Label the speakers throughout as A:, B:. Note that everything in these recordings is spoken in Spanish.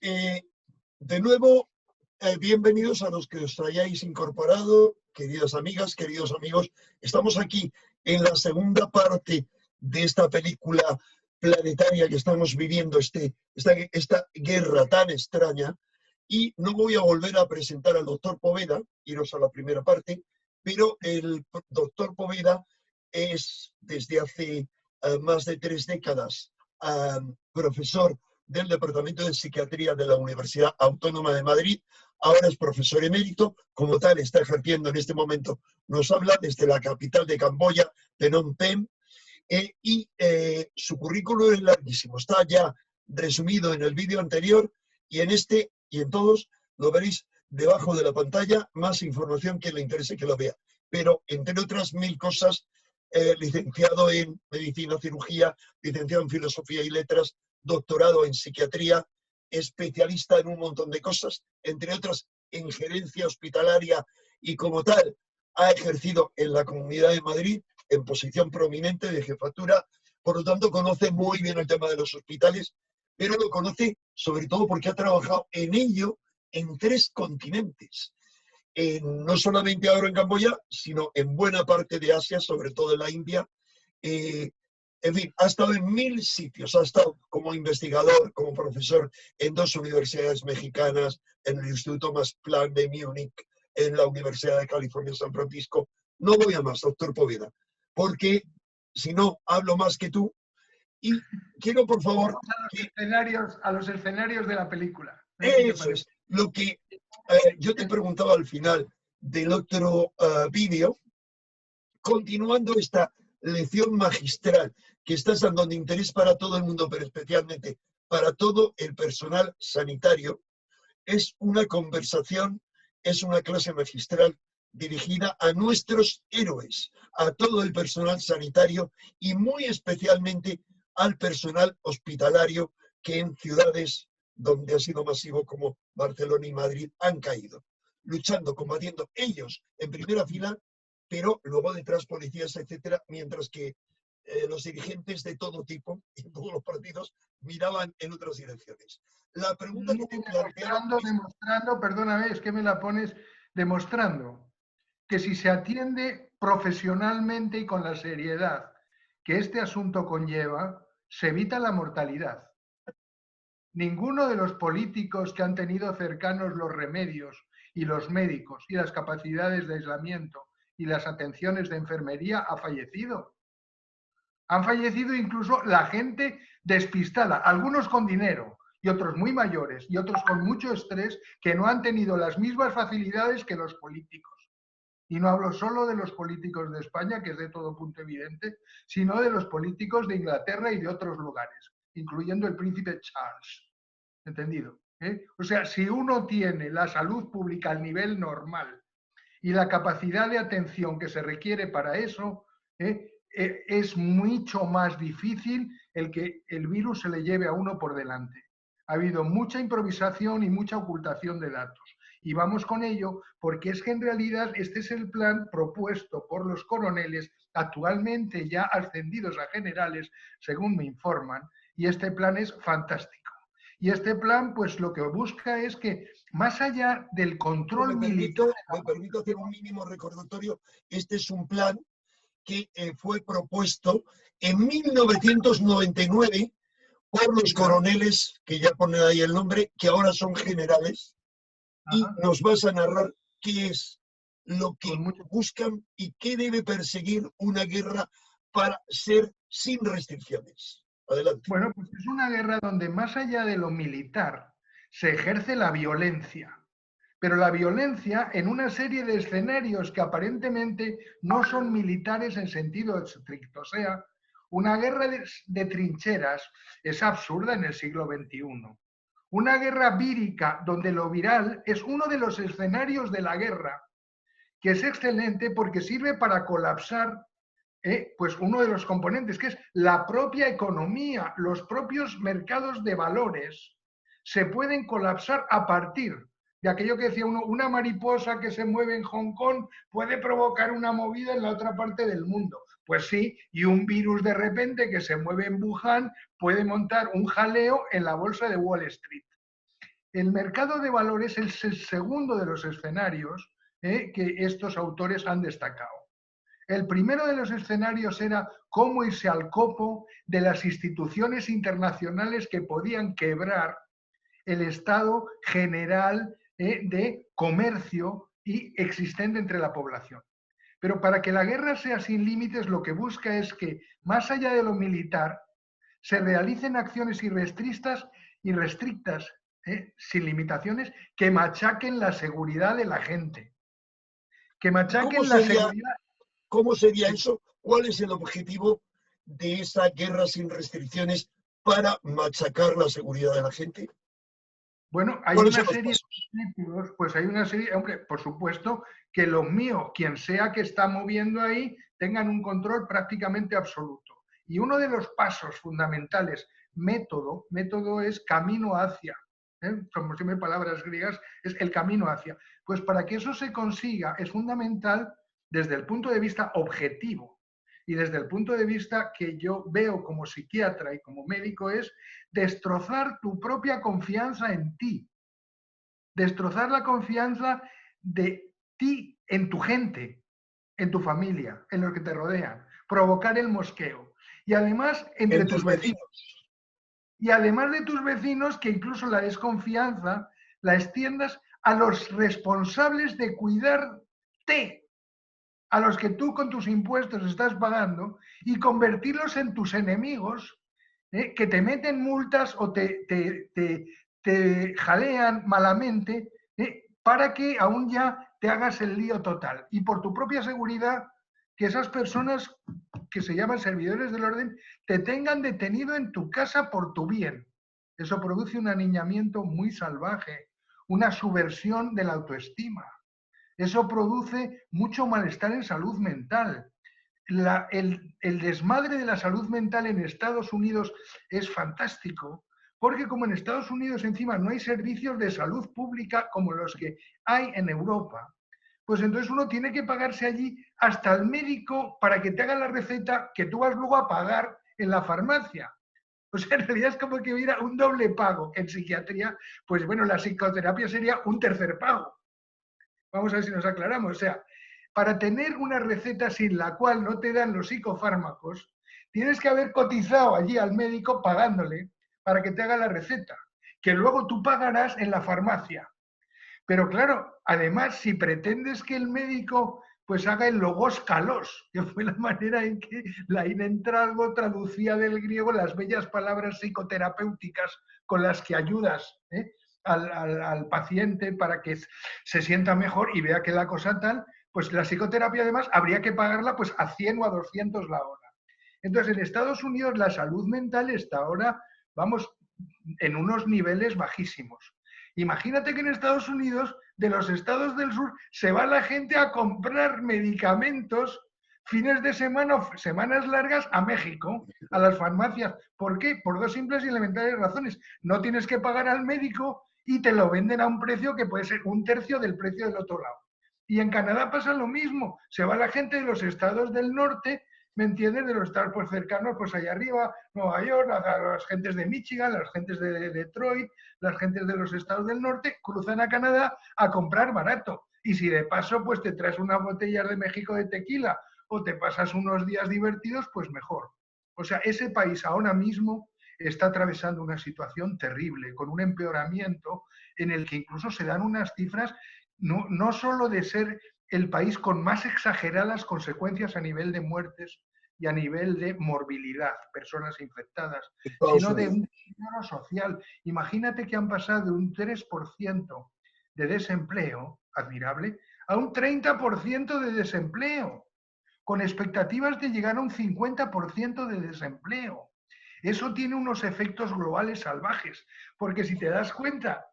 A: Eh, de nuevo, bienvenidos a los que os hayáis incorporado, queridas amigas, queridos amigos. Estamos aquí en la segunda parte de esta película planetaria que estamos viviendo, esta guerra tan extraña. Y no voy a volver a presentar al doctor Poveda, iros a la primera parte, pero el doctor Poveda es desde hace más de 3 décadas profesor del Departamento de Psiquiatría de la Universidad Autónoma de Madrid. Ahora es profesor emérito, como tal está ejerciendo en este momento. Nos habla desde la capital de Camboya, Phnom Penh, y su currículum es larguísimo. Está ya resumido en el vídeo anterior y en este y en todos lo veréis debajo de la pantalla. Más información que le interese que lo vea. Pero, entre otras 1000 cosas, licenciado en Medicina, Cirugía, licenciado en Filosofía y Letras, doctorado en Psiquiatría, especialista en un montón de cosas, entre otras en gerencia hospitalaria, y como tal ha ejercido en la Comunidad de Madrid en posición prominente de jefatura. Por lo tanto, conoce muy bien el tema de los hospitales, pero lo conoce sobre todo porque ha trabajado en ello en 3 continentes. No solamente ahora en Camboya, sino en buena parte de Asia, sobre todo en la India. En fin, ha estado en 1000 sitios, ha estado como investigador, como profesor en 2 universidades mexicanas, en el Instituto Max Planck de Múnich, en la Universidad de California, San Francisco. No voy a más, doctor Poveda, porque si no, hablo más que tú. Y quiero, por favor,
B: a los escenarios de la película.
A: Eso es. Lo que yo te preguntaba al final del otro vídeo, continuando esta lección magistral que estás dando de interés para todo el mundo, pero especialmente para todo el personal sanitario, es una conversación, es una clase magistral dirigida a nuestros héroes, a todo el personal sanitario y muy especialmente al personal hospitalario que en ciudades donde ha sido masivo como Barcelona y Madrid han caído, luchando, combatiendo ellos en primera fila, pero luego detrás policías, etcétera, mientras que los dirigentes de todo tipo, en todos los partidos, miraban en otras direcciones. La pregunta que te planteo...
B: Demostrando, perdóname, es que me la pones, demostrando que si se atiende profesionalmente y con la seriedad que este asunto conlleva, se evita la mortalidad. Ninguno de los políticos que han tenido cercanos los remedios y los médicos y las capacidades de aislamiento y las atenciones de enfermería ha fallecido. Han fallecido incluso la gente despistada, algunos con dinero y otros muy mayores y otros con mucho estrés que no han tenido las mismas facilidades que los políticos. Y no hablo solo de los políticos de España, que es de todo punto evidente, sino de los políticos de Inglaterra y de otros lugares, incluyendo el príncipe Charles. ¿Entendido? O sea, si uno tiene la salud pública al nivel normal y la capacidad de atención que se requiere para eso, es mucho más difícil el que el virus se le lleve a uno por delante. Ha habido mucha improvisación y mucha ocultación de datos. Y vamos con ello porque es que en realidad este es el plan propuesto por los coroneles, actualmente ya ascendidos a generales, según me informan, y este plan es fantástico. Y este plan, pues lo que busca es que, más allá del control militar...
A: Me permito hacer un mínimo recordatorio. Este es un plan que fue propuesto en 1999 por los coroneles, que ya ponen ahí el nombre, que ahora son generales. Y nos vas a narrar qué es lo que buscan y qué debe perseguir una guerra para ser sin restricciones. Adelante.
B: Bueno, pues es una guerra donde más allá de lo militar se ejerce la violencia, pero la violencia en una serie de escenarios que aparentemente no son militares en sentido estricto. O sea, una guerra de trincheras es absurda en el siglo XXI. Una guerra vírica donde lo viral es uno de los escenarios de la guerra, que es excelente porque sirve para colapsar pues uno de los componentes, que es la propia economía, los propios mercados de valores, se pueden colapsar a partir de aquello que decía uno, una mariposa que se mueve en Hong Kong puede provocar una movida en la otra parte del mundo. Pues sí, y un virus de repente que se mueve en Wuhan puede montar un jaleo en la bolsa de Wall Street. El mercado de valores es el segundo de los escenarios que estos autores han destacado. El primero de los escenarios era cómo irse al copo de las instituciones internacionales que podían quebrar el estado general de comercio y existente entre la población. Pero para que la guerra sea sin límites, lo que busca es que, más allá de lo militar, se realicen acciones irrestrictas, sin limitaciones, que machaquen la seguridad de la gente. Que machaquen la seguridad.
A: ¿Cómo sería eso? ¿Cuál es el objetivo de esa guerra sin restricciones para machacar la seguridad de la gente?
B: Bueno, hay una serie de títulos, pues hay una serie, hombre, por supuesto, que los míos, quien sea que está moviendo ahí, tengan un control prácticamente absoluto. Y uno de los pasos fundamentales, método es camino hacia, como siempre palabras griegas, es el camino hacia. Pues para que eso se consiga es fundamental desde el punto de vista objetivo y desde el punto de vista que yo veo como psiquiatra y como médico es destrozar tu propia confianza en ti, destrozar la confianza de ti en tu gente, en tu familia, en los que te rodean, provocar el mosqueo. Y además entre tus vecinos. Y además de tus vecinos, que incluso la desconfianza la extiendas a los responsables de cuidarte, a los que tú con tus impuestos estás pagando, y convertirlos en tus enemigos, que te meten multas o te jalean malamente, para que aún ya te hagas el lío total. Y por tu propia seguridad, que esas personas que se llaman servidores del orden te tengan detenido en tu casa por tu bien. Eso produce un aniñamiento muy salvaje, una subversión de la autoestima. Eso produce mucho malestar en salud mental. El desmadre de la salud mental en Estados Unidos es fantástico, porque como en Estados Unidos encima no hay servicios de salud pública como los que hay en Europa, pues entonces uno tiene que pagarse allí hasta el médico para que te haga la receta que tú vas luego a pagar en la farmacia. O sea, en realidad es como que hubiera un doble pago. En psiquiatría, pues bueno, la psicoterapia sería un tercer pago. Vamos a ver si nos aclaramos. O sea, para tener una receta sin la cual no te dan los psicofármacos, tienes que haber cotizado allí al médico pagándole para que te haga la receta, que luego tú pagarás en la farmacia. Pero claro, además, si pretendes que el médico pues haga el logos kalos, que fue la manera en que Laín Entralgo traducía del griego las bellas palabras psicoterapéuticas con las que ayudas al paciente para que se sienta mejor y vea que la cosa tal, pues la psicoterapia además habría que pagarla pues a 100 o a 200 la hora. Entonces, en Estados Unidos la salud mental está ahora, vamos, en unos niveles bajísimos. Imagínate que en Estados Unidos, de los estados del sur, se va la gente a comprar medicamentos fines de semana o semanas largas a México, a las farmacias. ¿Por qué? Por dos simples y elementarias razones. No tienes que pagar al médico y te lo venden a un precio que puede ser un tercio del precio del otro lado. Y en Canadá pasa lo mismo. Se va la gente de los estados del norte, ¿me entiendes? De los estados pues, cercanos, pues allá arriba, Nueva York, a las gentes de Michigan, las gentes de Detroit, las gentes de los estados del norte, cruzan a Canadá a comprar barato. Y si de paso pues te traes unas botellas de México de tequila o te pasas unos días divertidos, pues mejor. O sea, ese país ahora mismo está atravesando una situación terrible, con un empeoramiento en el que incluso se dan unas cifras no solo de ser el país con más exageradas consecuencias a nivel de muertes y a nivel de morbilidad, personas infectadas, sino de un deterioro social. Imagínate que han pasado de un 3% de desempleo, admirable, a un 30% de desempleo, con expectativas de llegar a un 50% de desempleo. Eso tiene unos efectos globales salvajes, porque si te das cuenta,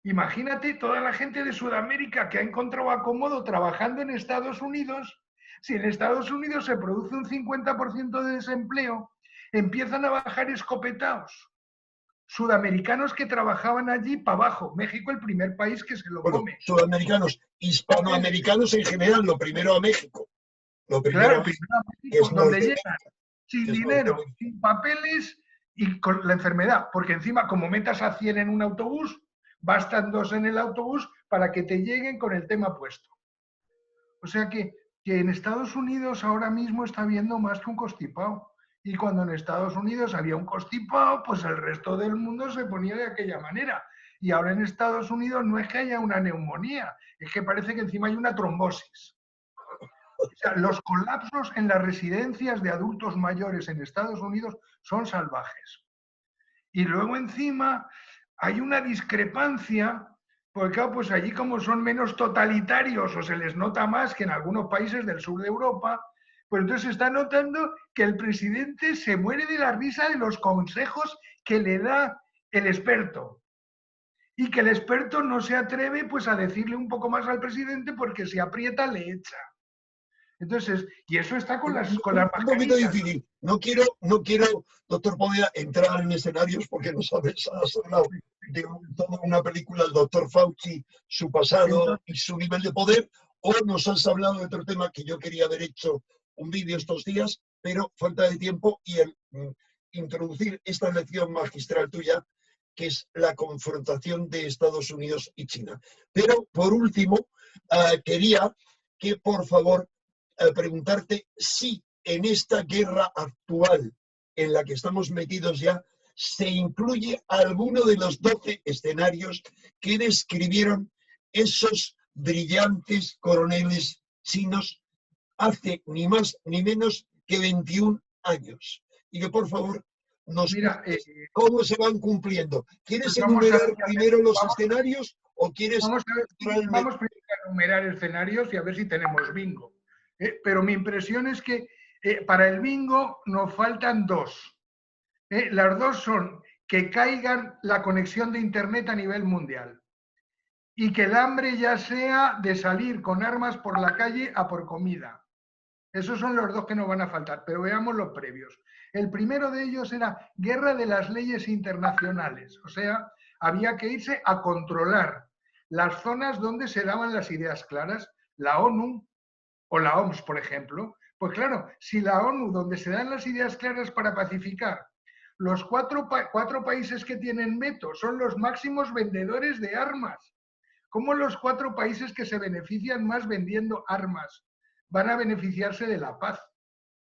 B: imagínate toda la gente de Sudamérica que ha encontrado acomodo trabajando en Estados Unidos. Si en Estados Unidos se produce un 50% de desempleo, empiezan a bajar escopetados. Sudamericanos que trabajaban allí para abajo. México el primer país que se lo come.
A: Sudamericanos, hispanoamericanos en general, lo primero a México. Lo primero,
B: claro, primero a México, donde llegan sin dinero, sin papeles y con la enfermedad. Porque encima, como metas a 100 en un autobús, bastan 2 en el autobús para que te lleguen con el tema puesto. O sea que en Estados Unidos ahora mismo está habiendo más que un constipado. Y cuando en Estados Unidos había un constipado, pues el resto del mundo se ponía de aquella manera. Y ahora en Estados Unidos no es que haya una neumonía, es que parece que encima hay una trombosis. O sea, los colapsos en las residencias de adultos mayores en Estados Unidos son salvajes. Y luego encima hay una discrepancia, porque claro, pues allí como son menos totalitarios o se les nota más que en algunos países del sur de Europa, pues entonces se está notando que el presidente se muere de la risa de los consejos que le da el experto. Y que el experto no se atreve pues a decirle un poco más al presidente porque si aprieta le echa. Entonces, y eso está con las
A: Un poquito
B: mascarillas.
A: difícil. No quiero, doctor Poveda, entrar en escenarios porque nos has hablado de toda una película, el doctor Fauci, su pasado y su nivel de poder, o nos has hablado de otro tema que yo quería haber hecho un vídeo estos días, pero falta de tiempo y el introducir esta lección magistral tuya, que es la confrontación de Estados Unidos y China. Pero, por último, quería que, por favor, preguntarte si en esta guerra actual en la que estamos metidos ya se incluye alguno de los 12 escenarios que describieron esos brillantes coroneles chinos hace ni más ni menos que 21 años. Y que por favor nos cuentes cómo se van cumpliendo. ¿Quieres enumerar primero los escenarios o quieres...
B: Vamos primero a enumerar escenarios y a ver si tenemos bingo. Pero mi impresión es que para el bingo nos faltan 2. Las 2 son que caiga la conexión de Internet a nivel mundial y que el hambre ya sea de salir con armas por la calle a por comida. Esos son los 2 que nos van a faltar, pero veamos los previos. El primero de ellos era guerra de las leyes internacionales, o sea, había que irse a controlar las zonas donde se daban las ideas claras, la ONU o la OMS, por ejemplo. Pues claro, si la ONU, donde se dan las ideas claras para pacificar, los cuatro países que tienen veto son los máximos vendedores de armas, ¿cómo los 4 países que se benefician más vendiendo armas van a beneficiarse de la paz?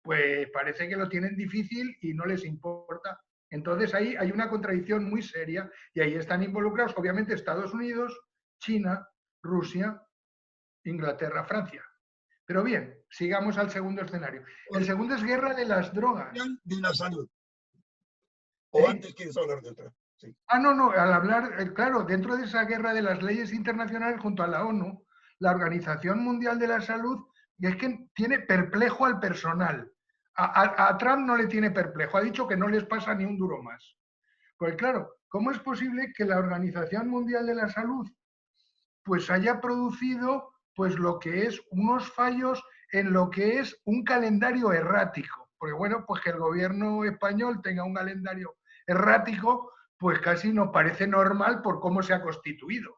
B: Pues parece que lo tienen difícil y no les importa. Entonces ahí hay una contradicción muy seria y ahí están involucrados, obviamente, Estados Unidos, China, Rusia, Inglaterra, Francia. Pero bien, sigamos al segundo escenario. El segundo es guerra de las drogas.
A: De la salud. ¿O antes quieres hablar de otra? Sí.
B: No, al hablar, claro, dentro de esa guerra de las leyes internacionales junto a la ONU, la Organización Mundial de la Salud es que tiene perplejo al personal. A Trump no le tiene perplejo, ha dicho que no les pasa ni un duro más. Pues claro, ¿cómo es posible que la Organización Mundial de la Salud pues haya producido pues lo que es unos fallos en lo que es un calendario errático? Porque bueno, pues que el gobierno español tenga un calendario errático, pues casi nos parece normal por cómo se ha constituido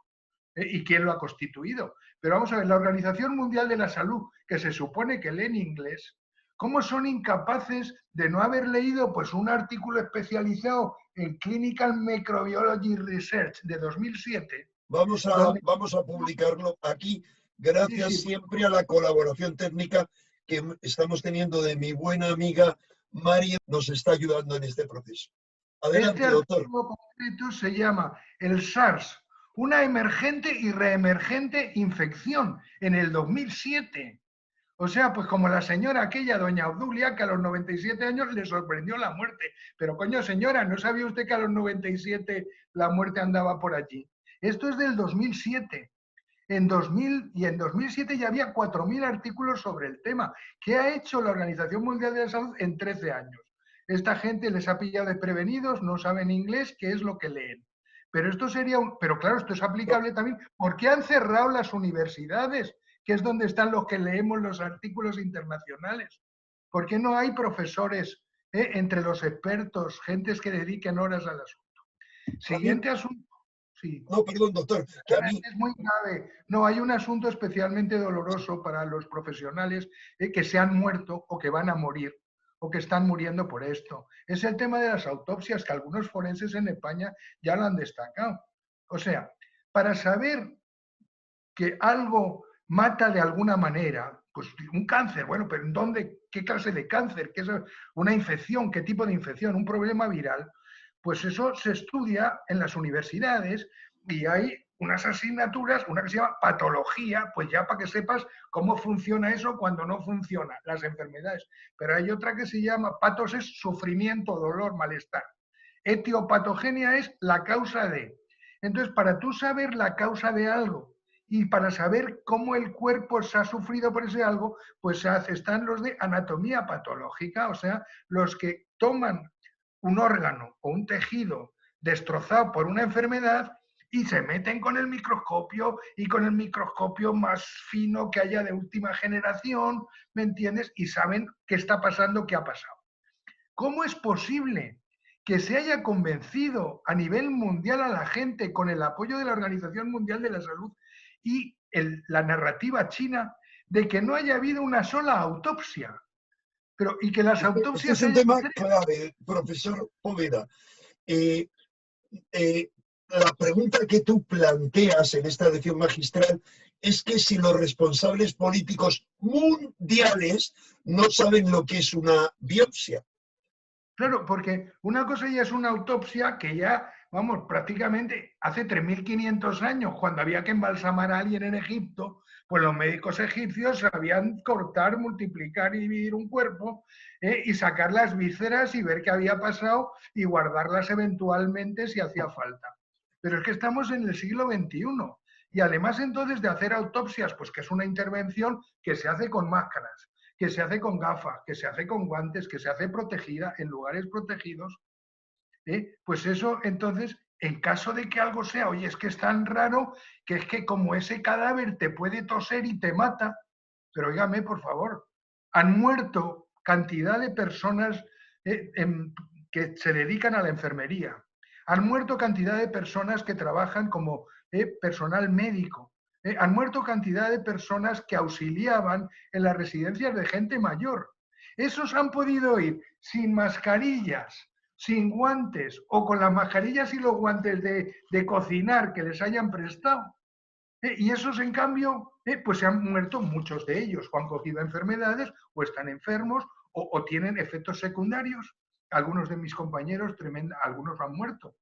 B: y quién lo ha constituido. Pero vamos a ver, la Organización Mundial de la Salud, que se supone que lee en inglés, ¿cómo son incapaces de no haber leído pues un artículo especializado en Clinical Microbiology Research de 2007?
A: Vamos a publicarlo aquí, gracias siempre a la colaboración técnica que estamos teniendo de mi buena amiga María, nos está ayudando en este proceso. Adelante, doctor.
B: Este artículo concreto se llama el SARS, una emergente y reemergente infección en el 2007. O sea, pues como la señora aquella, doña Obdulia, que a los 97 años le sorprendió la muerte. Pero coño, señora, ¿no sabía usted que a los 97 la muerte andaba por allí? Esto es del 2007. En 2007 ya había 4.000 artículos sobre el tema. ¿Qué ha hecho la Organización Mundial de la Salud en 13 años? Esta gente les ha pillado desprevenidos, no saben inglés, ¿qué es lo que leen? Pero esto sería pero claro, esto es aplicable también. ¿Por qué han cerrado las universidades? Que es donde están los que leemos los artículos internacionales. ¿Por qué no hay profesores entre los expertos, gentes que dediquen horas al asunto? Siguiente asunto. Sí.
A: No, perdón, doctor. Que a mí...
B: Es muy grave. No, hay un asunto especialmente doloroso para los profesionales que se han muerto o que van a morir o que están muriendo por esto. Es el tema de las autopsias, que algunos forenses en España ya lo han destacado. O sea, para saber que algo mata de alguna manera, pues un cáncer, bueno, pero ¿en dónde? ¿Qué clase de cáncer? ¿Qué es una infección? ¿Qué tipo de infección? ¿Un problema viral? Pues eso se estudia en las universidades y hay unas asignaturas, una que se llama patología, pues ya para que sepas cómo funciona eso cuando no funciona, las enfermedades. Pero hay otra que se llama, patos es sufrimiento, dolor, malestar. Etiopatogenia es la causa de. Entonces, para tú saber la causa de algo y para saber cómo el cuerpo se ha sufrido por ese algo, pues están los de anatomía patológica, o sea, los que toman un órgano o un tejido destrozado por una enfermedad y se meten con el microscopio y con el microscopio más fino que haya de última generación, ¿me entiendes? Y saben qué está pasando, qué ha pasado. ¿Cómo es posible que se haya convencido a nivel mundial a la gente con el apoyo de la Organización Mundial de la Salud y la narrativa china de que no haya habido una sola autopsia? Pero, y que las
A: Este
B: autopsias
A: es un
B: se hayan...
A: tema clave, profesor Poveda. Eh, eh, la pregunta que tú planteas en esta lección magistral es que si los responsables políticos mundiales no saben lo que es una biopsia.
B: Claro, porque una cosa ya es una autopsia que ya, vamos, prácticamente hace 3.500 años, cuando había que embalsamar a alguien en Egipto, pues los médicos egipcios sabían cortar, multiplicar y dividir un cuerpo y sacar las vísceras y ver qué había pasado y guardarlas eventualmente si hacía falta. Pero es que estamos en el siglo XXI y además entonces de hacer autopsias, pues que es una intervención que se hace con máscaras, que se hace con gafas, que se hace con guantes, que se hace protegida en lugares protegidos, pues eso entonces, en caso de que algo sea, oye, es que es tan raro que es que como ese cadáver te puede toser y te mata, pero óigame, por favor, han muerto cantidad de personas que se dedican a la enfermería, han muerto cantidad de personas que trabajan como personal médico, han muerto cantidad de personas que auxiliaban en las residencias de gente mayor. Esos han podido ir sin mascarillas, sin guantes o con las mascarillas y los guantes de cocinar que les hayan prestado. Y esos, en cambio, pues se han muerto muchos de ellos, o han cogido enfermedades, o están enfermos, o tienen efectos secundarios. Algunos de mis compañeros, algunos han muerto.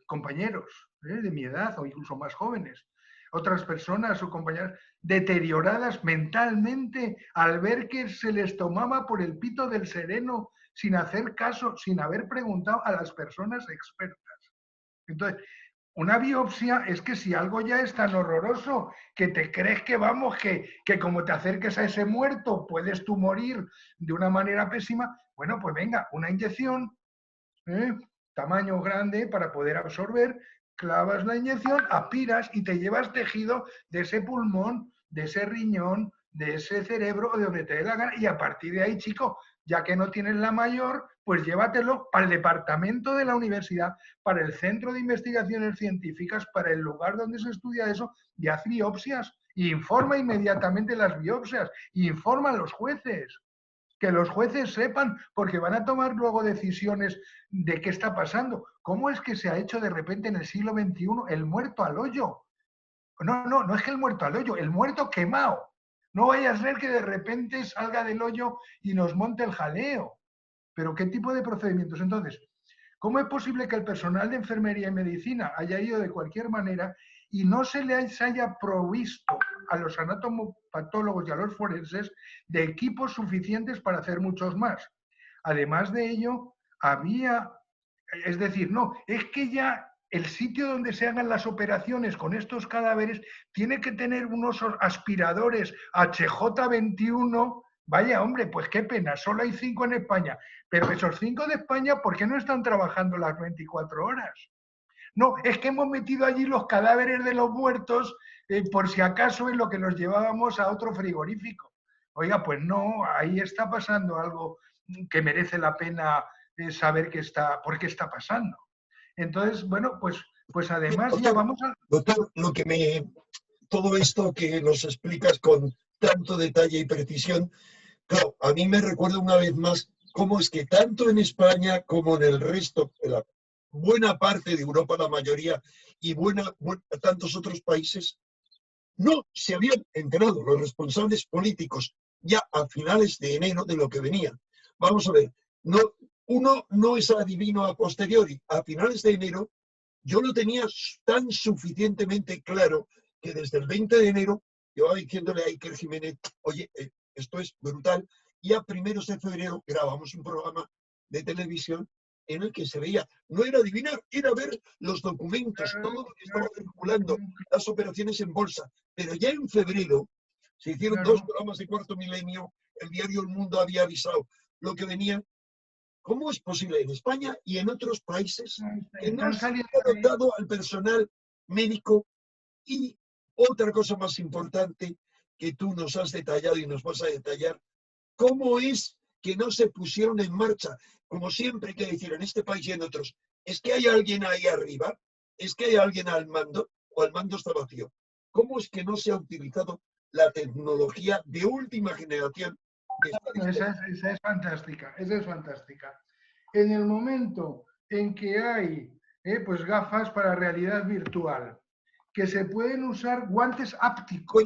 B: Compañeros de mi edad o incluso más jóvenes. Otras personas o compañeras deterioradas mentalmente al ver que se les tomaba por el pito del sereno sin hacer caso, sin haber preguntado a las personas expertas. Entonces, una biopsia es que si algo ya es tan horroroso que te crees que vamos, que como te acerques a ese muerto puedes tú morir de una manera pésima, bueno, pues venga, una inyección, tamaño grande para poder absorber, clavas la inyección, aspiras y te llevas tejido de ese pulmón, de ese riñón, de ese cerebro o de donde te dé la gana y a partir de ahí, chico, ya que no tienes la mayor, pues llévatelo para el departamento de la universidad, para el centro de investigaciones científicas, para el lugar donde se estudia eso y haz biopsias. Y informa inmediatamente las biopsias, y informa a los jueces. Que los jueces sepan, porque van a tomar luego decisiones de qué está pasando. ¿Cómo es que se ha hecho de repente en el siglo XXI el muerto al hoyo? No es que el muerto al hoyo, el muerto quemado. No vaya a ser que de repente salga del hoyo y nos monte el jaleo. Pero ¿qué tipo de procedimientos? Entonces, ¿cómo es posible que el personal de enfermería y medicina haya ido de cualquier manera y no se les haya provisto a los anatomopatólogos y a los forenses de equipos suficientes para hacer muchos más? Además de ello, es decir, no, es que ya el sitio donde se hagan las operaciones con estos cadáveres tiene que tener unos aspiradores HJ21. Vaya, hombre, pues qué pena, solo hay 5 en España. Pero esos 5 de España, ¿por qué no están trabajando las 24 horas? No, es que hemos metido allí los cadáveres de los muertos por si acaso es lo que los llevábamos a otro frigorífico. Oiga, pues no, ahí está pasando algo que merece la pena saber por qué está pasando. Entonces, bueno, pues además ya
A: Doctor,
B: vamos a...
A: doctor, todo esto que nos explicas con tanto detalle y precisión, claro, a mí me recuerda una vez más cómo es que tanto en España como en el resto, buena parte de Europa, la mayoría, y tantos otros países, no se habían enterado los responsables políticos ya a finales de enero de lo que venía. Vamos a ver, no, uno no es adivino a posteriori. A finales de enero yo lo tenía tan suficientemente claro que desde el 20 de enero yo iba diciéndole a Iker Jiménez, oye, esto es brutal, y a primeros de febrero grabamos un programa de televisión en el que se veía, no era adivinar, era ver los documentos, todo lo que estaba circulando, las operaciones en bolsa. Pero ya en febrero se hicieron dos
B: Claro.
A: programas de Cuarto Milenio, el diario El Mundo había avisado lo que venía. ¿Cómo es posible en España y en otros países que no
B: Están
A: se
B: saliendo
A: haya
B: ahí.
A: dotado al personal médico? Y otra cosa más importante que tú nos has detallado y nos vas a detallar, ¿cómo es que no se pusieron en marcha? Como siempre hay que decir en este país y en otros, es que hay alguien ahí arriba, es que hay alguien al mando o el mando está vacío. ¿Cómo es que no se ha utilizado la tecnología de última generación de
B: Esa es fantástica, esa es fantástica. En el momento en que hay pues gafas para realidad virtual, que se pueden usar guantes ápticos.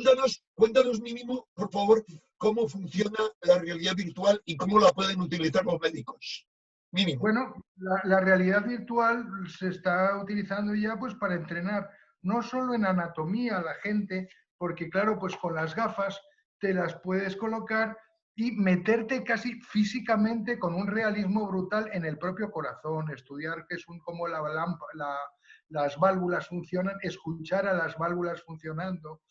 A: Cuéntanos mínimo, por favor, cómo funciona la realidad virtual y cómo la pueden utilizar los médicos. Mínimo.
B: Bueno, la realidad virtual se está utilizando ya pues para entrenar no solo en anatomía a la gente, porque claro, pues con las gafas te las puedes colocar y meterte casi físicamente con un realismo brutal en el propio corazón, estudiar qué es cómo las válvulas funcionan, escuchar a las válvulas funcionando.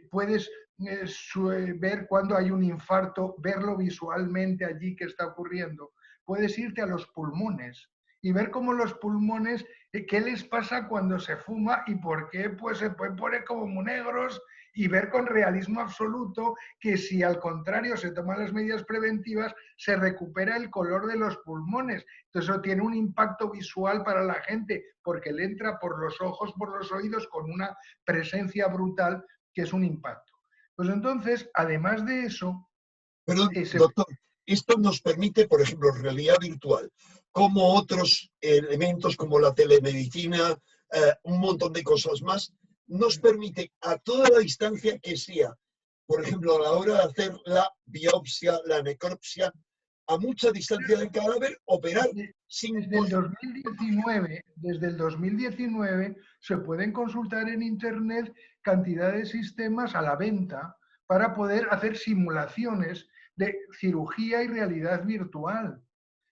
B: Puedes ver cuando hay un infarto, verlo visualmente allí que está ocurriendo. Puedes irte a los pulmones y ver cómo los pulmones, qué les pasa cuando se fuma y por qué pues se pueden poner como muy negros, y ver con realismo absoluto que si al contrario se toman las medidas preventivas, se recupera el color de los pulmones. Entonces eso tiene un impacto visual para la gente porque le entra por los ojos, por los oídos, con una presencia brutal que es un impacto. Pues entonces, además de eso,
A: Perdón, doctor, esto nos permite, por ejemplo, realidad virtual, como otros elementos como la telemedicina, un montón de cosas más, nos permite a toda la distancia que sea, por ejemplo, a la hora de hacer la biopsia, la necropsia, a mucha distancia del cadáver, operar sin poder.
B: Desde el 2019 se pueden consultar en Internet cantidad de sistemas a la venta para poder hacer simulaciones de cirugía y realidad virtual.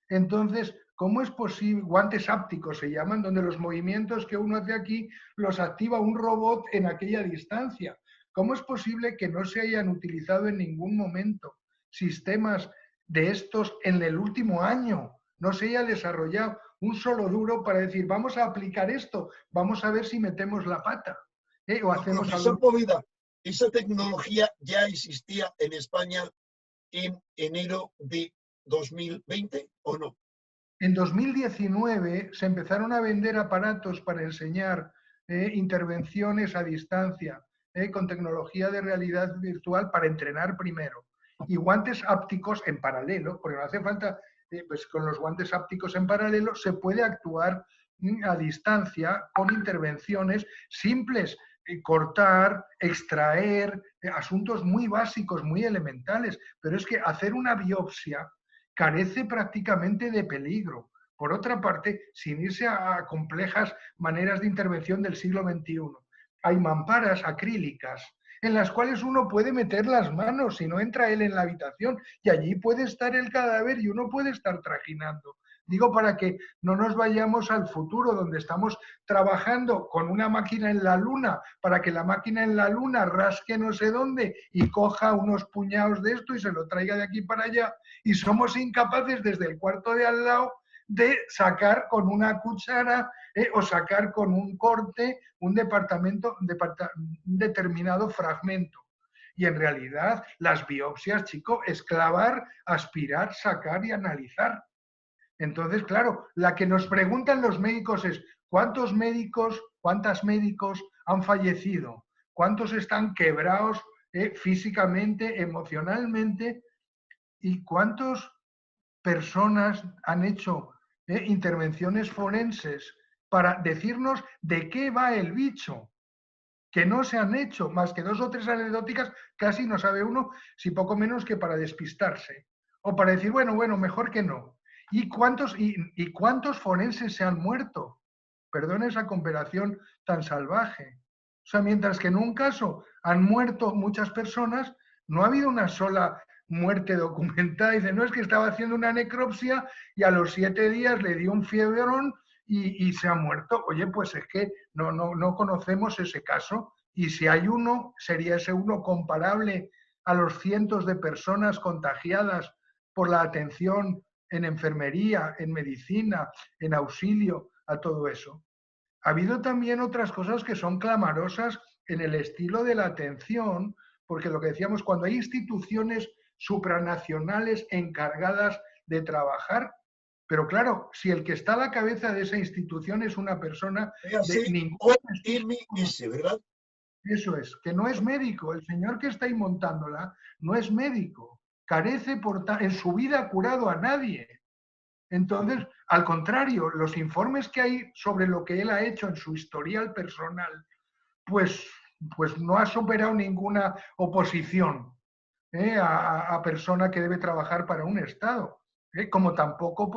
B: Entonces, ¿cómo es posible? Guantes ápticos se llaman, donde los movimientos que uno hace aquí los activa un robot en aquella distancia. ¿Cómo es posible que no se hayan utilizado en ningún momento sistemas de estos en el último año? No se haya desarrollado un solo duro para decir, vamos a aplicar esto, vamos a ver si metemos la pata. O hacemos
A: Profesor
B: algo.
A: Poveda, ¿esa tecnología ya existía en España en enero de 2020 o no?
B: En 2019 se empezaron a vender aparatos para enseñar intervenciones a distancia con tecnología de realidad virtual para entrenar primero. Y guantes ápticos en paralelo, porque no hace falta, pues con los guantes ápticos en paralelo se puede actuar a distancia con intervenciones simples, cortar, extraer, asuntos muy básicos, muy elementales. Pero es que hacer una biopsia carece prácticamente de peligro. Por otra parte, sin irse a complejas maneras de intervención del siglo XXI, hay mamparas acrílicas en las cuales uno puede meter las manos si no entra él en la habitación y allí puede estar el cadáver y uno puede estar trajinando. Digo para que no nos vayamos al futuro donde estamos trabajando con una máquina en la luna para que la máquina en la luna rasque no sé dónde y coja unos puñados de esto y se lo traiga de aquí para allá, y somos incapaces desde el cuarto de al lado de sacar con una cuchara o sacar con un corte un determinado fragmento. Y en realidad las biopsias, chico, es clavar, aspirar, sacar y analizar. Entonces, claro, la que nos preguntan los médicos es ¿cuántos médicos, cuántas médicos han fallecido? ¿Cuántos están quebrados físicamente, emocionalmente? ¿Y cuántas personas han hecho intervenciones forenses para decirnos de qué va el bicho, que no se han hecho más que 2 o 3 anecdóticas, casi no sabe uno, si poco menos que para despistarse. O para decir, bueno, mejor que no. ¿Y cuántos forenses se han muerto? Perdona esa comparación tan salvaje. O sea, mientras que en un caso han muerto muchas personas, no ha habido una sola muerte documentada. Dice, no, es que estaba haciendo una necropsia y a los 7 días le dio un fiebrón y se ha muerto. Oye, pues es que no conocemos ese caso. Y si hay uno, sería ese uno comparable a los cientos de personas contagiadas por la atención en enfermería, en medicina, en auxilio, a todo eso. Ha habido también otras cosas que son clamorosas en el estilo de la atención, porque lo que decíamos, cuando hay instituciones supranacionales encargadas de trabajar, pero claro, si el que está a la cabeza de esa institución es una persona de ningún
A: OMS, ¿verdad?
B: Eso es, que no es médico. El señor que está ahí montándola no es médico. Carece, en su vida ha curado a nadie. Entonces, al contrario, los informes que hay sobre lo que él ha hecho en su historial personal, pues no ha superado ninguna oposición a persona que debe trabajar para un Estado. Como tampoco,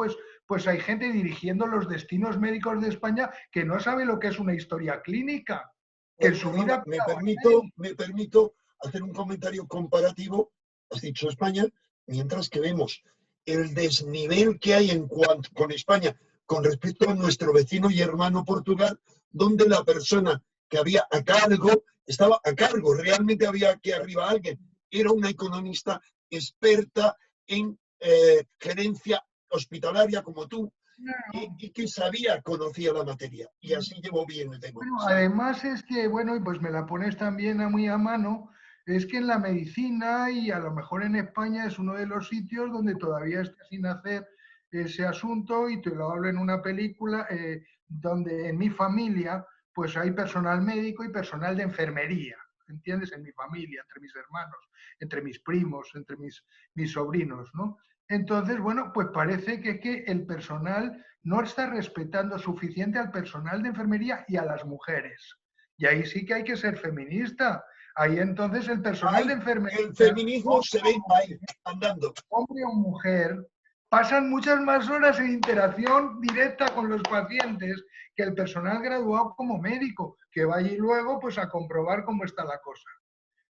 B: pues hay gente dirigiendo los destinos médicos de España que no sabe lo que es una historia clínica. Que en su vida...
A: Me permito hacer un comentario comparativo. Has dicho España, mientras que vemos el desnivel que hay en cuanto con España con respecto a nuestro vecino y hermano Portugal, donde la persona que había a cargo estaba a cargo, realmente había aquí arriba alguien, era una economista experta en gerencia hospitalaria como tú, y que conocía la materia, y así llevó bien el tema.
B: Bueno, además es que, bueno, y pues me la pones también muy a mano, es que en la medicina y a lo mejor en España es uno de los sitios donde todavía está sin hacer ese asunto, y te lo hablo en una película donde en mi familia pues hay personal médico y personal de enfermería, ¿entiendes? En mi familia, entre mis hermanos, entre mis primos, entre mis sobrinos, ¿no? Entonces, bueno, pues parece que el personal no está respetando suficiente al personal de enfermería y a las mujeres. Y ahí sí que hay que ser feminista. Ahí entonces el personal de enfermería...
A: El feminismo se ve ahí, andando.
B: Hombre o mujer, pasan muchas más horas en interacción directa con los pacientes que el personal graduado como médico, que va allí luego pues a comprobar cómo está la cosa.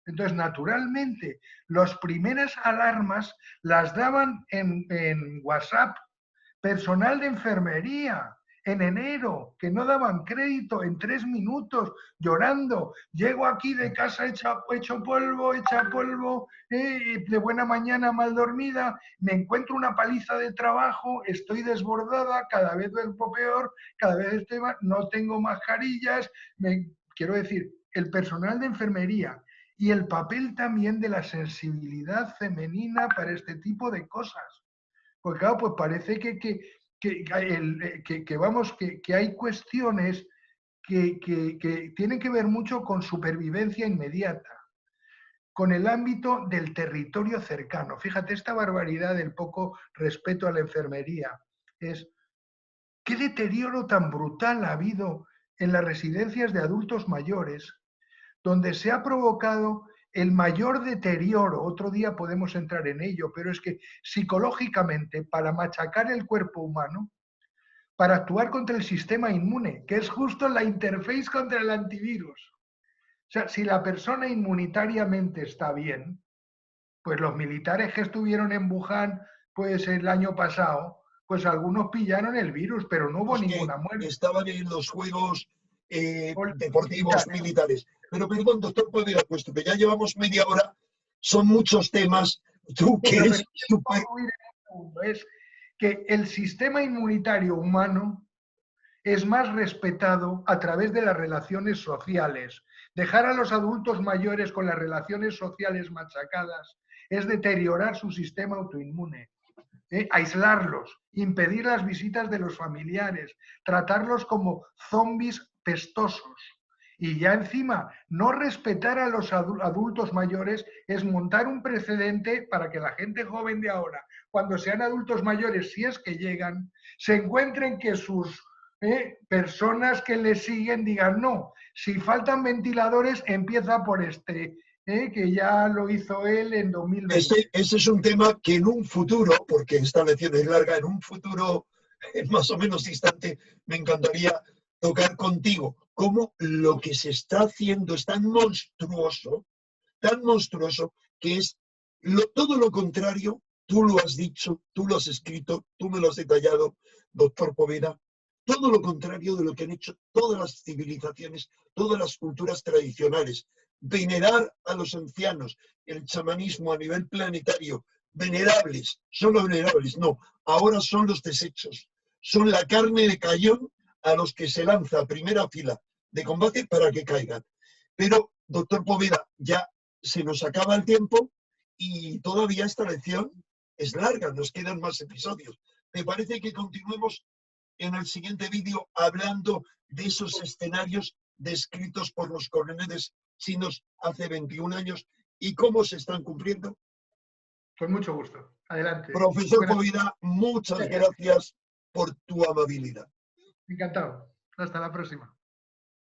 B: Entonces, naturalmente, las primeras alarmas las daban en WhatsApp, personal de enfermería, en enero, que no daban crédito, en 3 minutos, llorando. Llego aquí de casa hecha polvo, de buena mañana mal dormida, me encuentro una paliza de trabajo, estoy desbordada, cada vez duermo peor, cada vez estoy más, no tengo mascarillas. Quiero decir, el personal de enfermería y el papel también de la sensibilidad femenina para este tipo de cosas. Pues claro, pues parece que hay cuestiones que tienen que ver mucho con supervivencia inmediata, con el ámbito del territorio cercano. Fíjate, esta barbaridad del poco respeto a la enfermería es qué deterioro tan brutal ha habido en las residencias de adultos mayores, donde se ha provocado el mayor deterioro. Otro día podemos entrar en ello, pero es que psicológicamente, para machacar el cuerpo humano, para actuar contra el sistema inmune, que es justo la interface contra el antivirus. O sea, si la persona inmunitariamente está bien, pues los militares que estuvieron en Wuhan pues el año pasado, pues algunos pillaron el virus, pero no hubo ninguna muerte.
A: Estaban en los Juegos Deportivos Militares. Pero perdón, doctor, puedo ir a puesto, que ya llevamos media hora, son muchos temas. Tú que eres super...
B: Es que el sistema inmunitario humano es más respetado a través de las relaciones sociales. Dejar a los adultos mayores con las relaciones sociales machacadas es deteriorar su sistema autoinmune. Aislarlos, impedir las visitas de los familiares, tratarlos como zombies pestosos. Y ya encima, no respetar a los adultos mayores es montar un precedente para que la gente joven de ahora, cuando sean adultos mayores, si es que llegan, se encuentren que sus personas que le siguen digan, no, si faltan ventiladores, empieza por este, que ya lo hizo él en 2020.
A: Ese es un tema que en un futuro, porque esta lección es larga, en un futuro más o menos distante, me encantaría tocar contigo cómo lo que se está haciendo es tan monstruoso, que es todo lo contrario. Tú lo has dicho, tú lo has escrito, tú me lo has detallado, doctor Poveda, todo lo contrario de lo que han hecho todas las civilizaciones, todas las culturas tradicionales. Venerar a los ancianos, el chamanismo a nivel planetario, venerables, solo venerables, no, ahora son los desechos, son la carne de cañón a los que se lanza a primera fila de combate para que caigan. Pero, doctor Poveda, ya se nos acaba el tiempo y todavía esta lección es larga, nos quedan más episodios. ¿Te parece que continuemos en el siguiente vídeo hablando de esos escenarios descritos por los coroneles chinos hace 21 años y cómo se están cumpliendo?
B: Con mucho gusto. Adelante.
A: Profesor Poveda, muchas gracias por tu amabilidad.
B: Encantado. Hasta la próxima.